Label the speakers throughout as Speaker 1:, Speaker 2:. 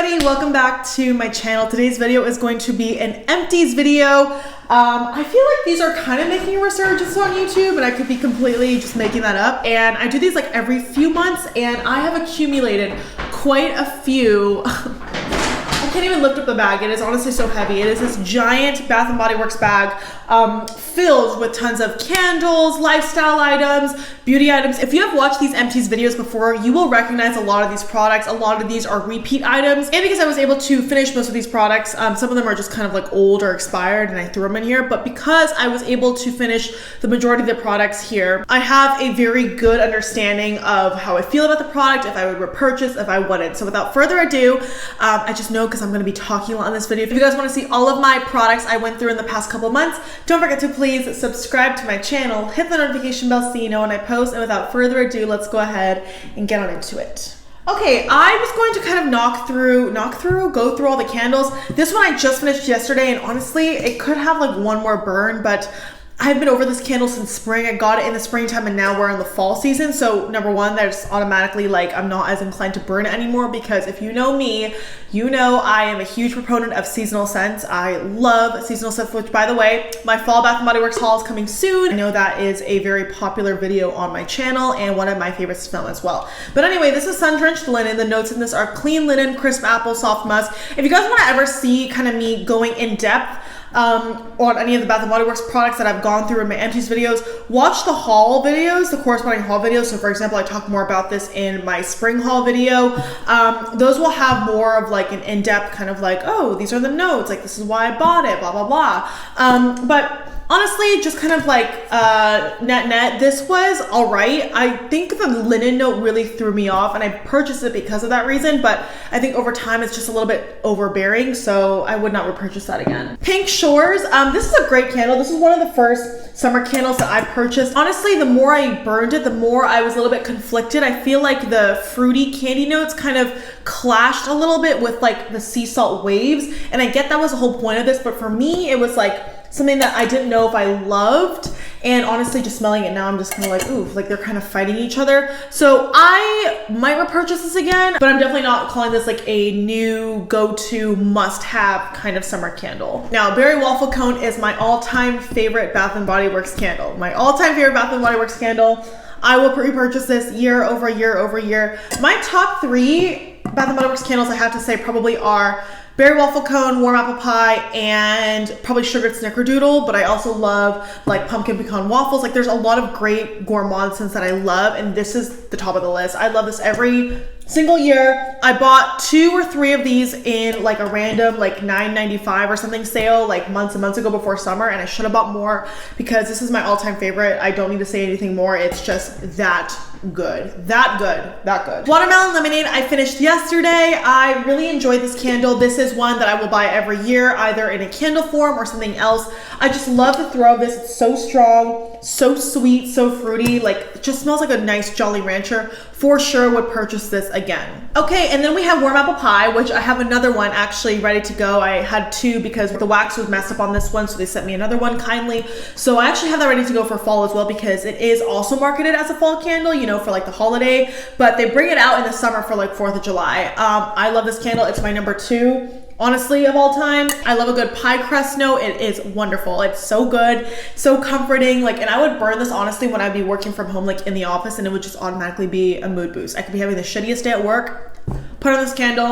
Speaker 1: everybody, welcome back to my channel. Today's video is going to be an empties video. I feel like these are kind of making a resurgence on YouTube, and I could be completely just making that up. And I do these like every few months, and I have accumulated quite a few. I can't even lift up the bag. It is honestly so heavy. It is this giant Bath & Body Works bag filled with tons of candles, lifestyle items, beauty items. If you have watched these empties videos before, you will recognize a lot of these products. A lot of these are repeat items. And because I was able to finish most of these products, some of them are just kind of like old or expired and I threw them in here. But because I was able to finish the majority of the products here, I have a very good understanding of how I feel about the product, if I would repurchase, if I wouldn't. So without further ado, I just know because I'm going to be talking a lot in this video. If you guys want to see all of my products I went through in the past couple of months, don't forget to please subscribe to my channel, hit the notification bell so you know when I post, and without further ado, let's go ahead and get on into it. Okay, I was going to kind of go through all the candles. This one I just finished yesterday, and honestly, it could have like one more burn, but I've been over this candle since spring. I got it in the springtime and now we're in the fall season. So number one, there's automatically like, I'm not as inclined to burn it anymore because if you know me, you know I am a huge proponent of seasonal scents. I love seasonal scents, which by the way, my fall Bath & Body Works haul is coming soon. I know that is a very popular video on my channel and one of my favorites to film as well. But anyway, this is Drenched Linen. The notes in this are clean linen, crisp apple, soft musk. If you guys want to ever see kind of me going in depth on any of the Bath & Body Works products that I've gone through in my empties videos, watch the haul videos, the corresponding haul videos. So for example, I talk more about this in my spring haul video. Those will have more of like an in-depth kind of like, oh, these are the notes, like this is why I bought it, blah, blah, blah. But honestly, just kind of like net, this was all right. I think the linen note really threw me off and I purchased it because of that reason, but I think over time it's just a little bit overbearing, so I would not repurchase that again. Pink Shores, this is a great candle. This is one of the first summer candles that I purchased. Honestly, the more I burned it, the more I was a little bit conflicted. I feel like the fruity candy notes kind of clashed a little bit with like the sea salt waves, and I get that was the whole point of this, but for me, it was like something that I didn't know if I loved. And honestly, just smelling it now, I'm just kind of like, ooh, like they're kind of fighting each other. So I might repurchase this again, but I'm definitely not calling this like a new go-to must-have kind of summer candle. Now, Berry Waffle Cone is my all-time favorite Bath & Body Works candle. My all-time favorite Bath & Body Works candle. I will repurchase this year over year over year. My top three Bath & Body Works candles, I have to say, probably are Berry Waffle Cone, Warm Apple Pie, and probably Sugared Snickerdoodle, but I also love like Pumpkin Pecan Waffles. Like there's a lot of great gourmand scents that I love, and this is the top of the list. I love this every single year. I bought 2 or 3 of these in like a random like $9.95 or something sale like months and months ago before summer, and I should have bought more because this is my all-time favorite. I don't need to say anything more. It's just that good. That good. Watermelon Lemonade I finished yesterday. I really enjoyed this candle. This is one that I will buy every year, either in a candle form or something else. I just love the throw of this. It's so strong, so sweet, so fruity. Like it just smells like a nice Jolly Rancher. For sure would purchase this again. Okay, and then we have Warm Apple Pie, which I have another one actually ready to go. I had 2 because the wax was messed up on this one, so they sent me another one kindly. So I actually have that ready to go for fall as well because it is also marketed as a fall candle, you know, for like the holiday, but they bring it out in the summer for like 4th of July. I love this candle. It's my number 2. Honestly, of all time. I love a good pie crust note. It is wonderful. It's so good, so comforting. Like, and I would burn this honestly when I'd be working from home, like in the office, and it would just automatically be a mood boost. I could be having the shittiest day at work, put on this candle,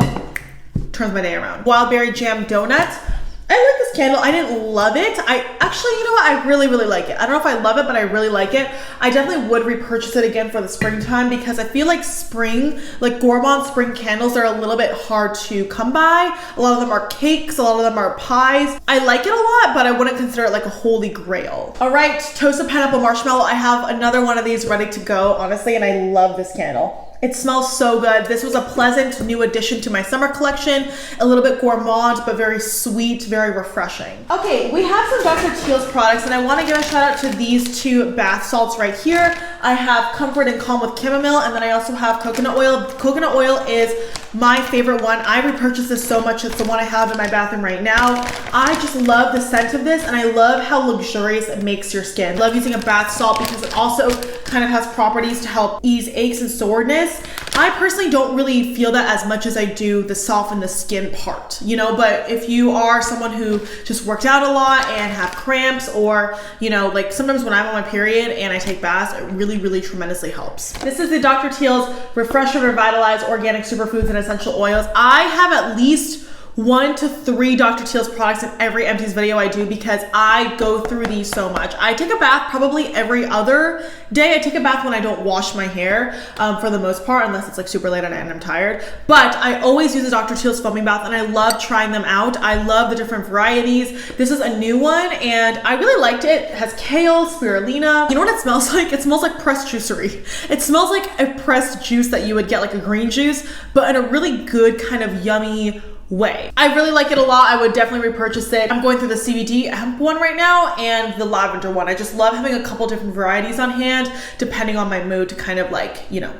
Speaker 1: turns my day around. Wild Berry Jam Donut. I like this candle. I didn't love it. I actually, you know what? I really like it. I don't know if I love it, but I really like it. I definitely would repurchase it again for the springtime because I feel like spring, like gourmand spring candles are a little bit hard to come by. A lot of them are cakes. A lot of them are pies. I like it a lot, but I wouldn't consider it like a holy grail. All right, Toasted Pineapple Marshmallow. I have another one of these ready to go, honestly, and I love this candle. It smells so good. This was a pleasant new addition to my summer collection. A little bit gourmand, but very sweet, very refreshing. Okay, we have some Dr. Teal's products, and I want to give a shout out to these 2 bath salts right here. I have Comfort and Calm with Chamomile, and then I also have coconut oil. Coconut oil is my favorite one. I repurchased this so much. It's the one I have in my bathroom right now. I just love the scent of this, and I love how luxurious it makes your skin. I love using a bath salt because it also kind of has properties to help ease aches and soreness. I personally don't really feel that as much as I do the soften the skin part, you know, but if you are someone who just worked out a lot and have cramps, or, you know, like sometimes when I'm on my period and I take baths, it really, really tremendously helps. This is the Dr. Teal's Refresh and Revitalize Organic Superfoods and Essential Oils. I have at least 1 to 3 Dr. Teal's products in every empties video I do because I go through these so much. I take a bath probably every other day. I take a bath when I don't wash my hair for the most part, unless it's like super late at night and I'm tired. But I always use the Dr. Teal's foaming bath and I love trying them out. I love the different varieties. This is a new one and I really liked it. It has kale, spirulina. You know what it smells like? It smells like pressed juicery. It smells like a pressed juice that you would get, like a green juice, but in a really good kind of yummy way. I really like it a lot. I would definitely repurchase it. I'm going through the CBD hemp one right now and the lavender one. I just love having a couple different varieties on hand depending on my mood to kind of like, you know,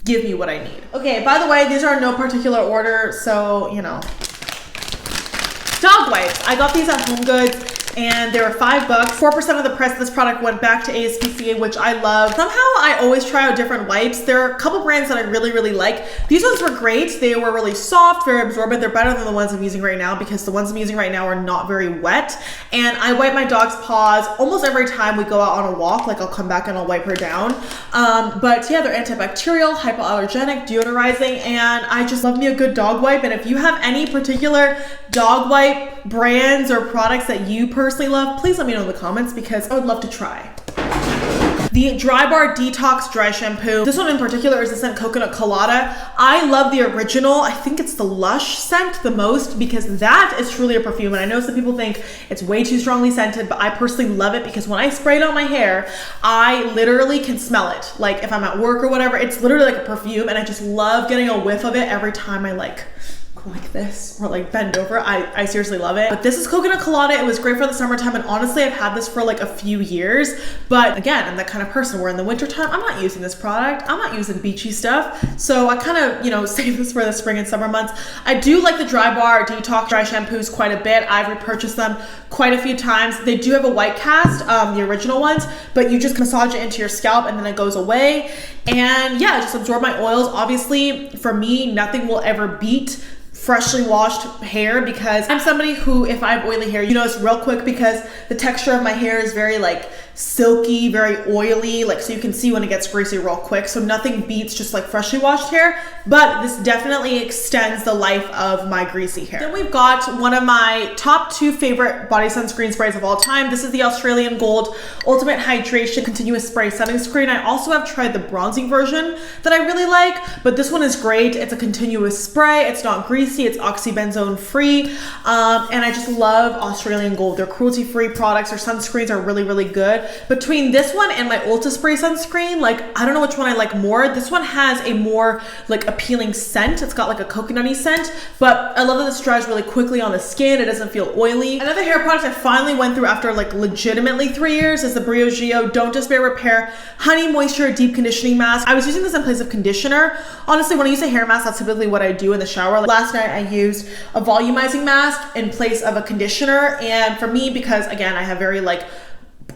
Speaker 1: give me what I need. Okay, by the way, these are in no particular order, so, you know. Dog wipes. I got these at HomeGoods and they were $5. 4% of the price of this product went back to ASPCA, which I love. Somehow I always try out different wipes. There are a couple brands that I really, really like. These ones were great. They were really soft, very absorbent. They're better than the ones I'm using right now because the ones I'm using right now are not very wet. And I wipe my dog's paws almost every time we go out on a walk. Like I'll come back and I'll wipe her down. But yeah, they're antibacterial, hypoallergenic, deodorizing, and I just love me a good dog wipe. And if you have any particular dog wipe brands or products that you personally love, please let me know in the comments because I would love to try. The Dry Bar Detox Dry Shampoo. This one in particular is the scent Coconut Colada. I love the original. I think it's the Lush scent the most because that is truly a perfume. And I know some people think it's way too strongly scented, but I personally love it because when I spray it on my hair, I literally can smell it. Like if I'm at work or whatever, it's literally like a perfume and I just love getting a whiff of it every time I like this or like bend over. I seriously love it. But this is Coconut Colada. It was great for the summertime and honestly I've had this for like a few years, but again, I'm that kind of person where in the wintertime I'm not using this product. I'm not using beachy stuff, so I kind of, you know, save this for the spring and summer months. I do like the Dry Bar Detox Dry Shampoos quite a bit. I've repurchased them quite a few times. They do have a white cast, the original ones, but you just massage it into your scalp and then it goes away. And yeah, just absorb my oils. Obviously for me, nothing will ever beat freshly washed hair because I'm somebody who, if I have oily hair, you notice real quick because the texture of my hair is very like silky, very oily, like so you can see when it gets greasy real quick. So nothing beats just like freshly washed hair, but this definitely extends the life of my greasy hair. Then we've got one of my top 2 favorite body sunscreen sprays of all time. This is the Australian Gold Ultimate Hydration Continuous Spray Setting Screen. I also have tried the bronzing version that I really like, but this one is great. It's a continuous spray. It's not greasy. It's oxybenzone free. And I just love Australian Gold. They're cruelty-free products. Their sunscreens are really, really good. Between this one and my Ulta Spray sunscreen, like I don't know which one I like more. This one has a more like appealing scent. It's got like a coconutty scent, but I love that this dries really quickly on the skin. It doesn't feel oily. Another hair product I finally went through after like legitimately 3 years is the Briogeo Don't Despair Repair Honey Moisture Deep Conditioning Mask. I was using this in place of conditioner. Honestly, when I use a hair mask, that's typically what I do in the shower. Like, last night I used a volumizing mask in place of a conditioner, and for me, because again, I have very like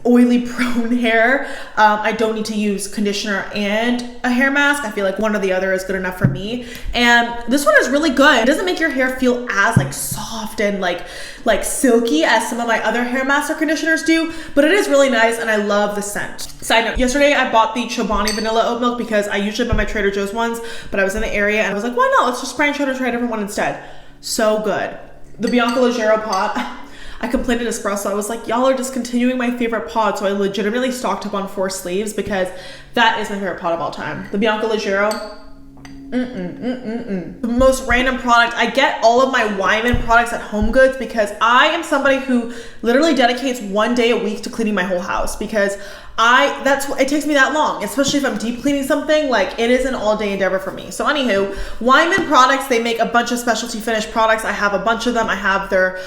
Speaker 1: oily prone hair, I don't need to use conditioner and a hair mask. I feel like one or the other is good enough for me. And this one is really good. It doesn't make your hair feel as like soft and like silky as some of my other hair masks or conditioners do, but it is really nice and I love the scent. Side note, yesterday I bought the Chobani vanilla oat milk because I usually buy my Trader Joe's ones, but I was in the area and I was like, why not? Let's just try a different one instead. So good. The Bianca Leggero pot. I complained at Espresso. I was like, y'all are discontinuing my favorite pod. So I legitimately stocked up on 4 sleeves because that is my favorite pod of all time. The Bianca Leggero. The most random product. I get all of my Wyman products at HomeGoods because I am somebody who literally dedicates 1 day a week to cleaning my whole house because it takes me that long, especially if I'm deep cleaning something. Like, it is an all-day endeavor for me. So anywho, Wyman products, they make a bunch of specialty finished products. I have a bunch of them. I have their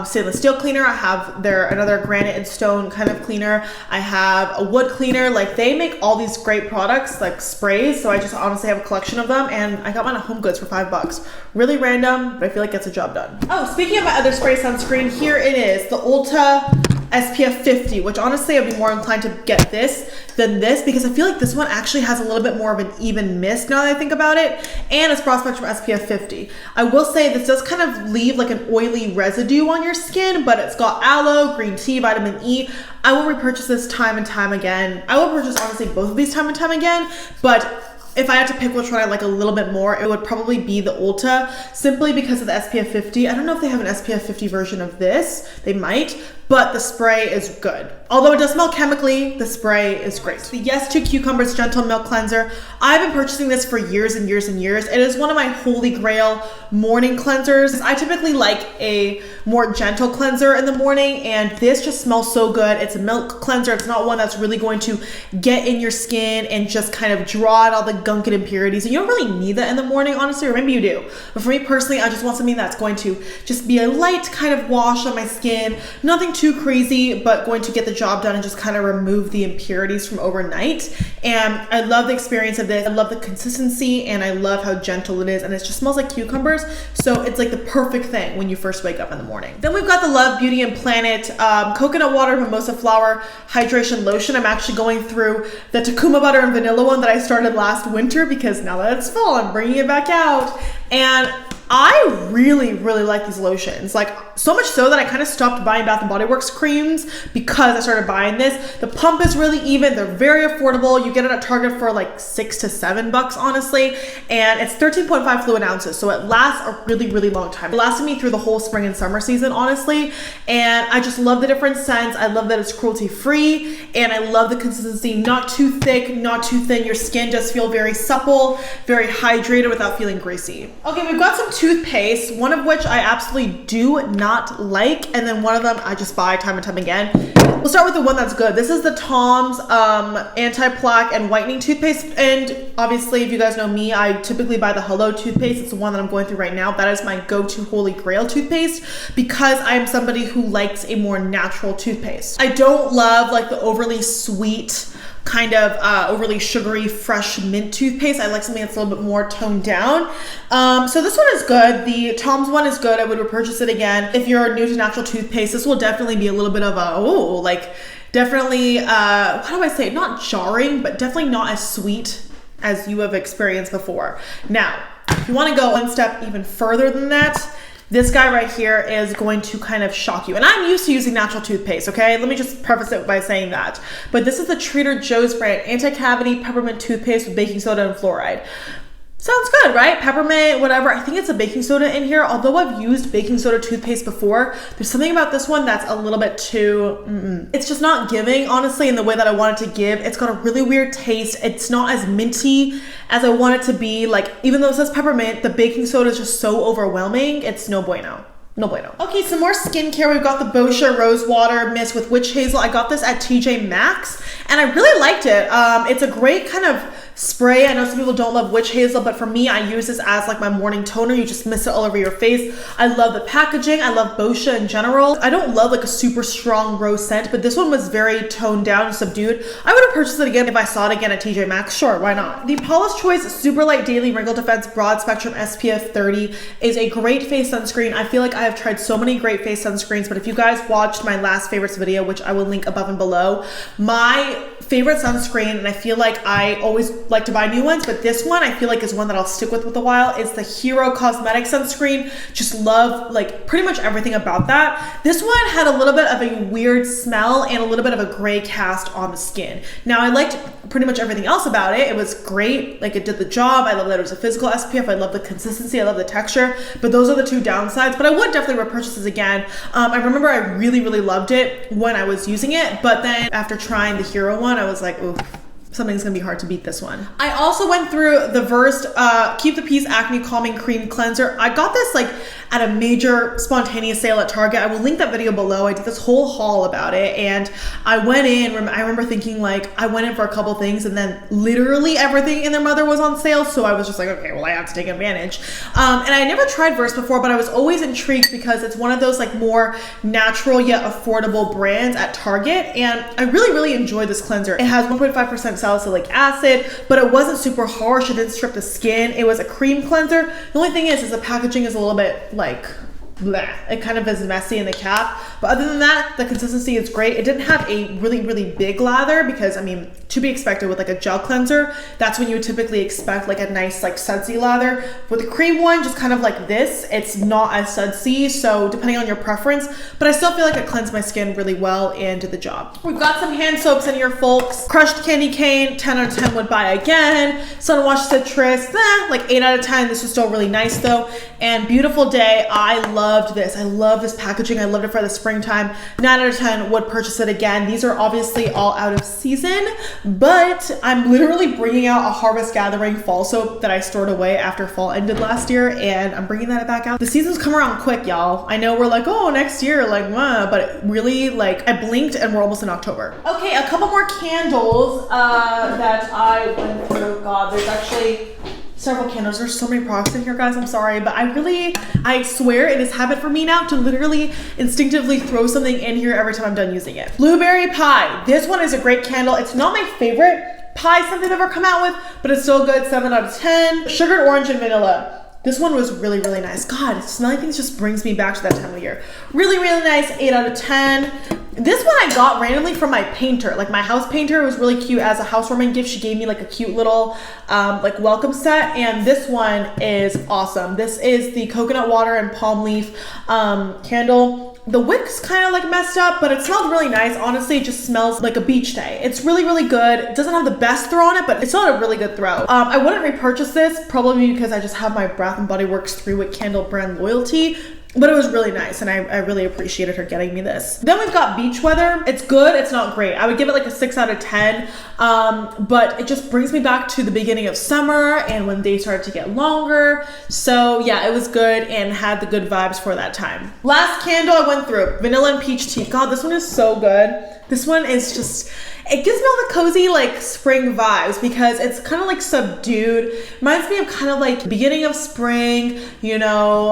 Speaker 1: stainless steel cleaner. I have their another granite and stone kind of cleaner. I have a wood cleaner. Like, they make all these great products, like sprays. So I just honestly have a collection of them, and I got mine at HomeGoods for $5. Really random, but I feel like it gets the job done. Oh, speaking of my other spray sunscreen, here it is, the Ulta SPF 50, which honestly I'd be more inclined to get this than this because I feel like this one actually has a little bit more of an even mist now that I think about it, and it's broad spectrum SPF 50. I will say this does kind of leave like an oily residue on your skin, but it's got aloe, green tea, vitamin E. I will repurchase this time and time again. I will purchase honestly both of these time and time again, but if I had to pick which one I like a little bit more, it would probably be the Ulta, simply because of the SPF 50. I don't know if they have an SPF 50 version of this. They might, but the spray is good. Although it does smell chemically, the spray is great. The Yes to Cucumbers Gentle Milk Cleanser. I've been purchasing this for years and years and years. It is one of my holy grail morning cleansers. I typically like a more gentle cleanser in the morning, and this just smells so good. It's a milk cleanser. It's not one that's really going to get in your skin and just kind of draw out all the gunk and impurities. And you don't really need that in the morning, honestly, or maybe you do. But for me personally, I just want something that's going to just be a light kind of wash on my skin. Nothing too crazy, but going to get the job done and just kind of remove the impurities from overnight. And I love the experience of this. I love the consistency, and I love how gentle it is, and it just smells like cucumbers. So it's like the perfect thing when you first wake up in the morning. Then we've got the Love Beauty and Planet Coconut Water Mimosa Flower Hydration Lotion. I'm actually going through the Takuma Butter and Vanilla one that I started last winter because now that it's fall, I'm bringing it back out. And I really like these lotions, like so much so that I kind of stopped buying Bath & Body Works creams because I started buying this. The pump is really even. They're very affordable. You get it at Target for like $6 to $7, honestly. And it's 13.5 fluid ounces. So it lasts a really long time. It lasted me through the whole spring and summer season, honestly. And I just love the different scents. I love that it's cruelty free, and I love the consistency. Not too thick, not too thin. Your skin does feel very supple, very hydrated without feeling greasy. Okay, we've got some toothpaste, one of which I absolutely do not like, and then one of them I just buy time and time again. We'll start with the one that's good. This is the Tom's Anti-Plaque and Whitening toothpaste, and obviously if you guys know me, I typically buy the Hello toothpaste. It's the one that I'm going through right now. That is my go-to holy grail toothpaste because I am somebody who likes a more natural toothpaste. I don't love like the overly sweet, kind of overly sugary fresh mint toothpaste. I like something that's a little bit more toned down. So this one is good. The Tom's one is good. I would repurchase it again. If you're new to natural toothpaste, this will definitely be a little bit of a, definitely, how do I say it? Not jarring, but definitely not as sweet as you have experienced before. Now, if you want to go one step even further than that, this guy right here is going to kind of shock you. And I'm used to using natural toothpaste, okay? Let me just preface it by saying that. But this is the Trader Joe's brand Anti-Cavity Peppermint Toothpaste with baking soda and fluoride. Sounds good, right? Peppermint, whatever. I think it's a baking soda in here. Although I've used baking soda toothpaste before, there's something about this one that's a little bit too, it's just not giving, honestly, in the way that I want it to give. It's got a really weird taste. It's not as minty as I want it to be. Like, even though it says peppermint, the baking soda is just so overwhelming. It's no bueno. No bueno. Okay, some more skincare. We've got the Boscia Rose Water Mist with Witch Hazel. I got this at TJ Maxx, and I really liked it. It's a great kind of spray. I know some people don't love Witch Hazel, but for me, I use this as like my morning toner. You just mist it all over your face. I love the packaging. I love Boscia in general. I don't love like a super strong rose scent, but this one was very toned down and subdued. I would have purchased it again if I saw it again at TJ Maxx. Sure, why not? The Paula's Choice Super Light Daily Wrinkle Defense Broad Spectrum SPF 30 is a great face sunscreen. I feel like I have tried so many great face sunscreens, but if you guys watched my last favorites video, which I will link above and below, my favorite sunscreen, and I feel like I always like to buy new ones, but this one I feel like is one that I'll stick with a while, is the Hero Cosmetic sunscreen. Just love like pretty much everything about that. This one had a little bit of a weird smell and a little bit of a gray cast on the skin. Now I liked pretty much everything else about it. It was great, like it did the job. I love that it was a physical SPF. I love the consistency, I love the texture, but those are the two downsides. But I would definitely repurchase this again. I remember I really loved it when I was using it, but then after trying the Hero one, I was like, ooh, something's gonna be hard to beat this one. I also went through the Versed Keep the Peace Acne Calming Cream Cleanser. I got this like at a major spontaneous sale at Target. I will link that video below. I did this whole haul about it, and I went in, I remember thinking like, I went in for a couple things and then literally everything in their mother was on sale. So I was just like, okay, well I have to take advantage. And I never tried Versed before, but I was always intrigued because it's one of those like more natural yet affordable brands at Target. And I really enjoyed this cleanser. It has 1.5% salicylic acid, but it wasn't super harsh. It didn't strip the skin. It was a cream cleanser. The only thing is the packaging is a little bit like bleh. It kind of is messy in the cap. But other than that, the consistency is great. It didn't have a really, really big lather because, I mean, to be expected with like a gel cleanser, that's when you would typically expect like a nice like sudsy lather. With the cream one, just kind of like this, it's not as sudsy, so depending on your preference, but I still feel like it cleansed my skin really well and did the job. We've got some hand soaps in here, folks. Crushed candy cane, 10 out of 10 would buy again. Sunwash citrus, like 8 out of 10. This was still really nice though. And Beautiful Day, I loved this. I love this packaging. I loved it for the springtime. 9 out of 10 would purchase it again. These are obviously all out of season, but I'm literally bringing out a Harvest Gathering fall soap that I stored away after fall ended last year, and I'm bringing that back out. The seasons come around quick, y'all. I know we're like, oh, next year, like, but really, like, I blinked and we're almost in October. Okay, a couple more candles that I went through. God, there's actually several candles. There's so many products in here, guys. I'm sorry, but I swear it is habit for me now to literally instinctively throw something in here every time I'm done using it. Blueberry Pie. This one is a great candle. It's not my favorite pie scent they've ever come out with, but it's still good. 7 out of 10. Sugared Orange and Vanilla. This one was really, really nice. God, smelling things just brings me back to that time of year. Really, really nice. 8 out of 10. This one I got randomly from my painter. Like my house painter was really cute as a housewarming gift. She gave me like a cute little like welcome set, and this one is awesome. This is the coconut water and palm leaf candle. The wick's kind of like messed up, but it smelled really nice. Honestly, it just smells like a beach day. It's really, really good. It doesn't have the best throw on it, but it's still a really good throw. I wouldn't repurchase this, probably because I just have my Bath & Body Works 3-wick candle brand loyalty. But it was really nice, and I really appreciated her getting me this. Then we've got Beach Weather. It's good, it's not great. I would give it like a 6 out of 10, but it just brings me back to the beginning of summer and when days started to get longer. So yeah, it was good and had the good vibes for that time. Last candle I went through, Vanilla and Peach Tea. God, this one is so good. This one is just, it gives me all the cozy like spring vibes because it's kind of like subdued. Reminds me of kind of like beginning of spring, you know,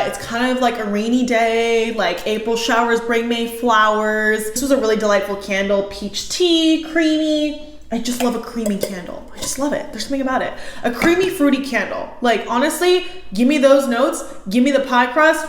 Speaker 1: it's kind of like a rainy day, like April showers bring May flowers. This was a really delightful candle, peach tea, creamy. I just love a creamy candle. I just love it. There's something about it. A creamy, fruity candle. Like honestly, give me those notes, give me the pie crust.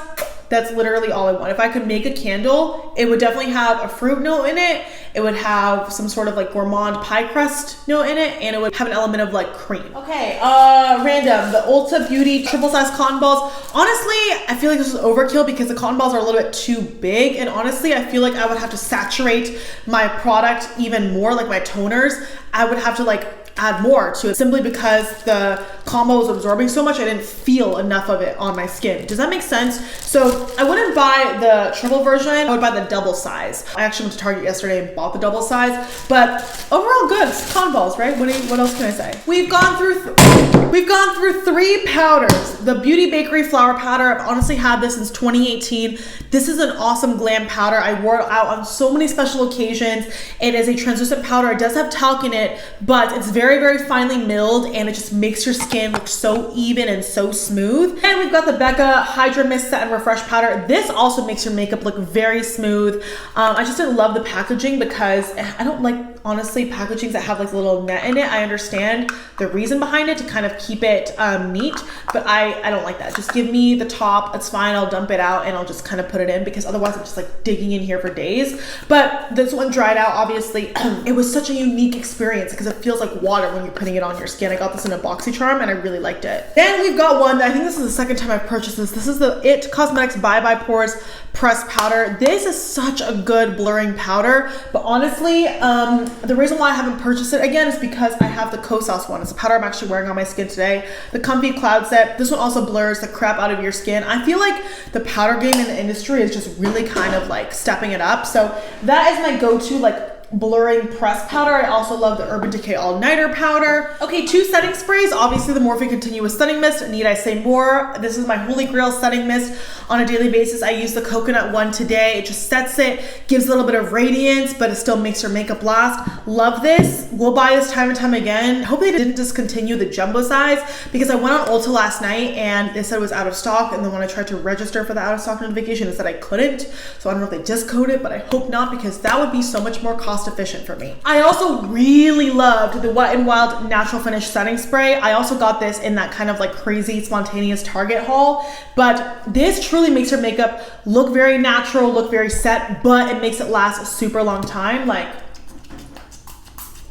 Speaker 1: That's literally all I want. If I could make a candle, it would definitely have a fruit note in it. It would have some sort of like gourmand pie crust note in it, and it would have an element of like cream. Okay, random. The Ulta Beauty triple size cotton balls. Honestly, I feel like this is overkill because the cotton balls are a little bit too big, and honestly, I feel like I would have to saturate my product even more, like my toners. I would have to like add more to it simply because the combo was absorbing so much I didn't feel enough of it on my skin. Does that make sense? So I wouldn't buy the triple version, I would buy the double size. I actually went to Target yesterday and bought the double size, but overall good. It's cotton balls, right? What else can I say? We've gone through 3 powders. The Beauty Bakery Flour Powder, I've honestly had this since 2018. This is an awesome glam powder. I wore it out on so many special occasions. It is a translucent powder. It does have talc in it, but it's very, very finely milled, and it just makes your skin look so even and so smooth. And we've got the Becca Hydra Mist Set and Refresh Powder. This also makes your makeup look very smooth. I just didn't love the packaging because I don't like, honestly, packagings that have like a little net in it. I understand the reason behind it to kind of keep it neat, but I don't like that. Just give me the top, it's fine. I'll dump it out and I'll just kind of put it in because otherwise I'm just like digging in here for days. But this one dried out, obviously. It was such a unique experience because it feels like water when you're putting it on your skin. I got this in a BoxyCharm and I really liked it. Then we've got one that I think this is the second time I've purchased this. This is the It Cosmetics Bye Bye Pores Pressed Powder. This is such a good blurring powder, but honestly, the reason why I haven't purchased it again is because I have the Kosas one. It's a powder I'm actually wearing on my skin today. The Comfy Cloud Set. This one also blurs the crap out of your skin. I feel like the powder game in the industry is just really kind of like stepping it up. So that is my go-to like blurring press powder. I also love the Urban Decay All Nighter powder. Okay, 2 setting sprays. Obviously the Morphe Continuous Setting Mist. Need I say more? This is my holy grail setting mist on a daily basis. I use the coconut one today. It just sets it, gives a little bit of radiance, but it still makes your makeup last. Love this. We'll buy this time and time again. Hope they didn't discontinue the jumbo size because I went on Ulta last night and they said it was out of stock, and then when I tried to register for the out of stock notification, it said I couldn't. So I don't know if they just coded it, but I hope not because that would be so much more cost cost efficient for me. I also really loved the Wet n Wild Natural Finish Setting Spray. I also got this in that kind of like crazy spontaneous Target haul, but this truly makes your makeup look very natural, look very set, but it makes it last a super long time. Like,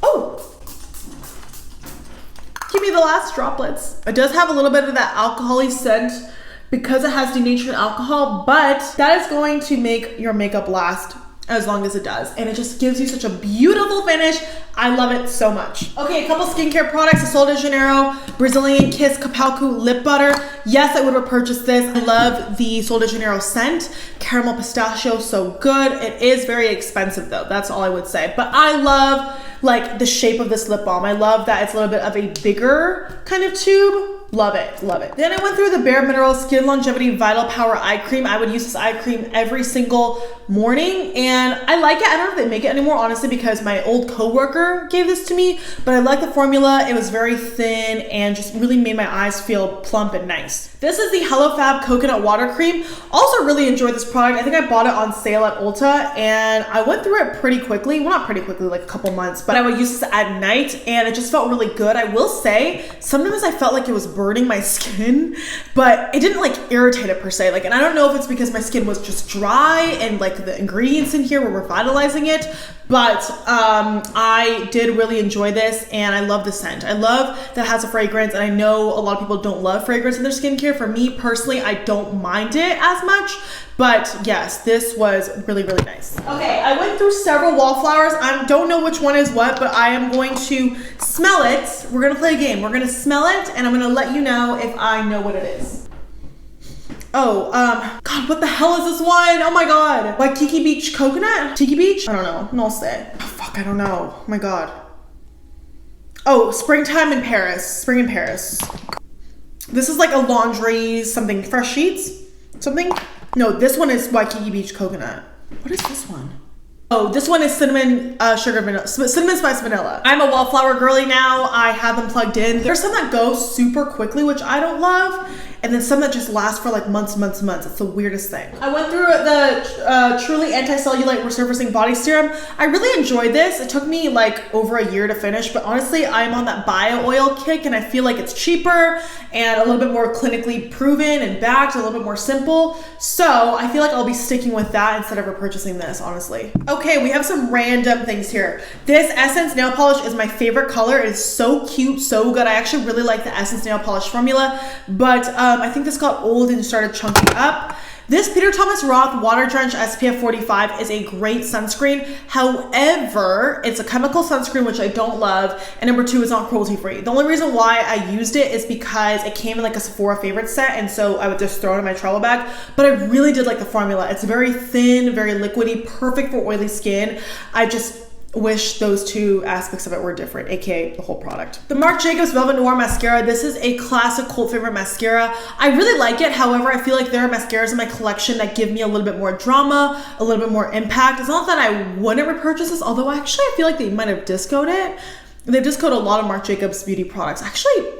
Speaker 1: oh, give me the last droplets. It does have a little bit of that alcohol-y scent because it has denatured alcohol, but that is going to make your makeup last as long as it does. And it just gives you such a beautiful finish. I love it so much. Okay, a couple skincare products. The Sol de Janeiro Brazilian Kiss Kapalku Lip Butter. Yes, I would repurchase this. I love the Sol de Janeiro scent. Caramel pistachio, so good. It is very expensive though. That's all I would say. But I love like the shape of this lip balm. I love that it's a little bit of a bigger kind of tube. Love it, love it. Then I went through the Bare Minerals Skin Longevity Vital Power Eye Cream. I would use this eye cream every single morning and I like it. I don't know if they make it anymore, honestly, because my old coworker gave this to me, but I like the formula. It was very thin and just really made my eyes feel plump and nice. This is the Hellofab Coconut Water Cream. Also really enjoyed this product. I think I bought it on sale at Ulta and I went through it pretty quickly. Well, not pretty quickly, like a couple months, but I would use this at night and it just felt really good. I will say, sometimes I felt like it was burning my skin, but it didn't like irritate it per se. Like, and I don't know if it's because my skin was just dry and like the ingredients in here were revitalizing it, but I did really enjoy this and I love the scent. I love that it has a fragrance and I know a lot of people don't love fragrance in their skincare. For me personally, I don't mind it as much, but yes, this was really, really nice. Okay, I went through several wallflowers. I don't know which one is what, but I am going to smell it. We're gonna play a game. We're gonna smell it and I'm gonna let you know if I know what it is. Oh, God, what the hell is this one? Oh my God. Like Tiki Beach Coconut? Tiki Beach? I don't know. No sé. Oh, fuck, I don't know. Oh my God. Oh, Springtime in Paris. Spring in Paris. This is like a laundry something. Fresh Sheets? Something? No, this one is Waikiki Beach Coconut. What is this one? Oh, this one is Cinnamon Sugar Vanilla, Cinnamon Spice Vanilla. I'm a wallflower girly now. I have them plugged in. There's some that go super quickly, which I don't love. And then some that just last for like months. It's the weirdest thing. I went through the Truly Anti-Cellulite Resurfacing Body Serum. I really enjoyed this. It took me like over a year to finish, but honestly, I'm on that bio oil kick and I feel like it's cheaper and a little bit more clinically proven and backed, a little bit more simple. So I feel like I'll be sticking with that instead of repurchasing this, honestly. Okay, we have some random things here. This Essence nail polish is my favorite color. It is so cute, so good. I actually really like the Essence nail polish formula, but I think this got old and started chunking up. This Peter Thomas Roth Water Drench SPF 45 is a great sunscreen. However, it's a chemical sunscreen, which I don't love. And number two, it's not cruelty free. The only reason why I used it is because it came in like a Sephora favorite set. And so I would just throw it in my travel bag. But I really did like the formula. It's very thin, very liquidy, perfect for oily skin. I just wish those two aspects of it were different, aka the whole product. The Marc Jacobs Velvet Noir Mascara. This is a classic cult favorite mascara. I really like it. However, I feel like there are mascaras in my collection that give me a little bit more drama, a little bit more impact. It's not that I wouldn't repurchase this, although actually I feel like they might have discoed it. They've discoed a lot of Marc Jacobs beauty products. Actually,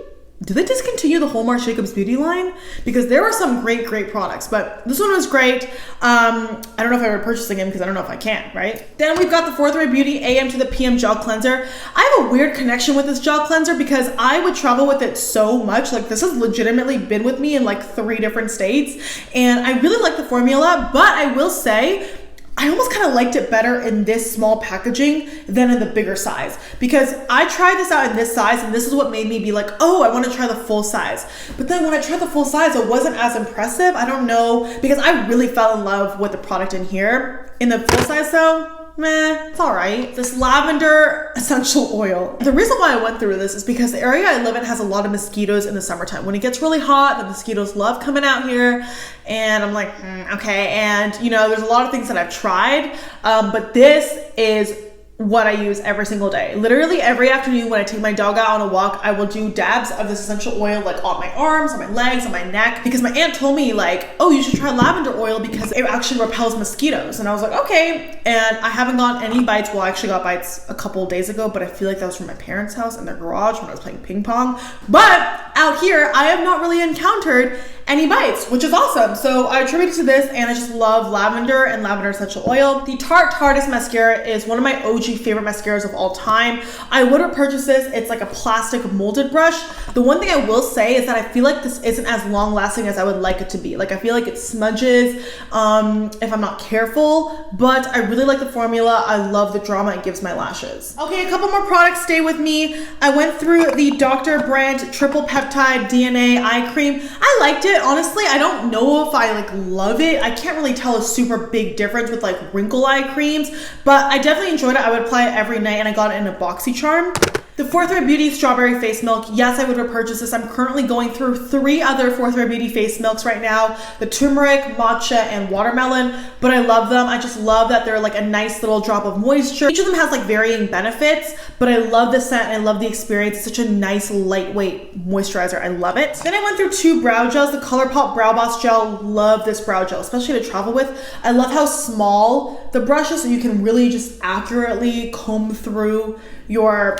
Speaker 1: did they discontinue the whole Marc Jacobs beauty line? Because there were some great products, but this one was great. I don't know if I'm repurchasing them because I don't know if I can, right? Then we've got the Forthright Beauty AM to the PM Gel Cleanser. I have a weird connection with this gel cleanser because I would travel with it so much. Like, this has legitimately been with me in like 3 different states, and I really like the formula, but I will say, I almost kind of liked it better in this small packaging than in the bigger size, because I tried this out in this size and this is what made me be like, oh, I want to try the full size. But then when I tried the full size, it wasn't as impressive. I don't know, because I really fell in love with the product in here. In the full size though, meh, it's all right. This Lavender Essential Oil. The reason why I went through this is because the area I live in has a lot of mosquitoes in the summertime. When it gets really hot, the mosquitoes love coming out here, and I'm like, okay. And you know, there's a lot of things that I've tried, but this is what I use every single day. Literally every afternoon when I take my dog out on a walk, I will do dabs of this essential oil like on my arms, on my legs, on my neck, because my aunt told me like, oh, you should try lavender oil because it actually repels mosquitoes. And I was like, okay. And I haven't gotten any bites. Well, I actually got bites a couple of days ago, but I feel like that was from my parents' house in their garage when I was playing ping pong. But out here, I have not really encountered any bites, which is awesome. So I attribute it to this, and I just love lavender and lavender essential oil. The Tarte Tartest mascara is one of my OG favorite mascaras of all time. I would have purchased this. It's like a plastic molded brush. The one thing I will say is that I feel like this isn't as long lasting as I would like it to be. Like I feel like it smudges if I'm not careful, but I really like the formula. I love the drama it gives my lashes. Okay, a couple more products stay with me. I went through the Dr. Brandt Triple Peptide DNA Eye Cream. I liked it. Honestly, I don't know if I like love it. I can't really tell a super big difference with like wrinkle eye creams, but I definitely enjoyed it. I would apply it every night, and I got it in a BoxyCharm. The Forthright Beauty Strawberry Face Milk. Yes, I would repurchase this. I'm currently going through 3 other Forthright Beauty face milks right now. The turmeric, matcha, and watermelon, but I love them. I just love that they're like a nice little drop of moisture. Each of them has like varying benefits, but I love the scent and I love the experience. It's such a nice lightweight moisturizer. I love it. Then I went through 2 brow gels. The Colourpop Brow Boss Gel. Love this brow gel, especially to travel with. I love how small the brush is, so you can really just accurately comb through your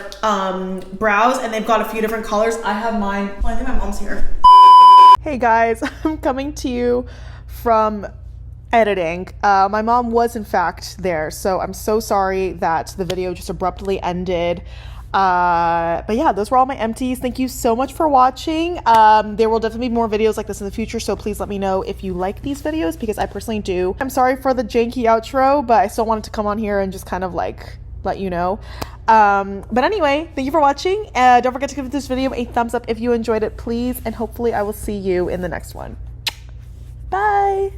Speaker 1: brows, and they've got a few different colors. I have mine. Oh, I think my mom's here. Hey guys, I'm coming to you from editing. My mom was in fact there, so I'm so sorry that the video just abruptly ended. But yeah, those were all my empties. Thank you so much for watching. There will definitely be more videos like this in the future, so please let me know if you like these videos, because I personally do. I'm sorry for the janky outro, but I still wanted to come on here and just kind of like let you know. But anyway, thank you for watching. Don't forget to give this video a thumbs up if you enjoyed it, please, and hopefully I will see you in the next one. Bye.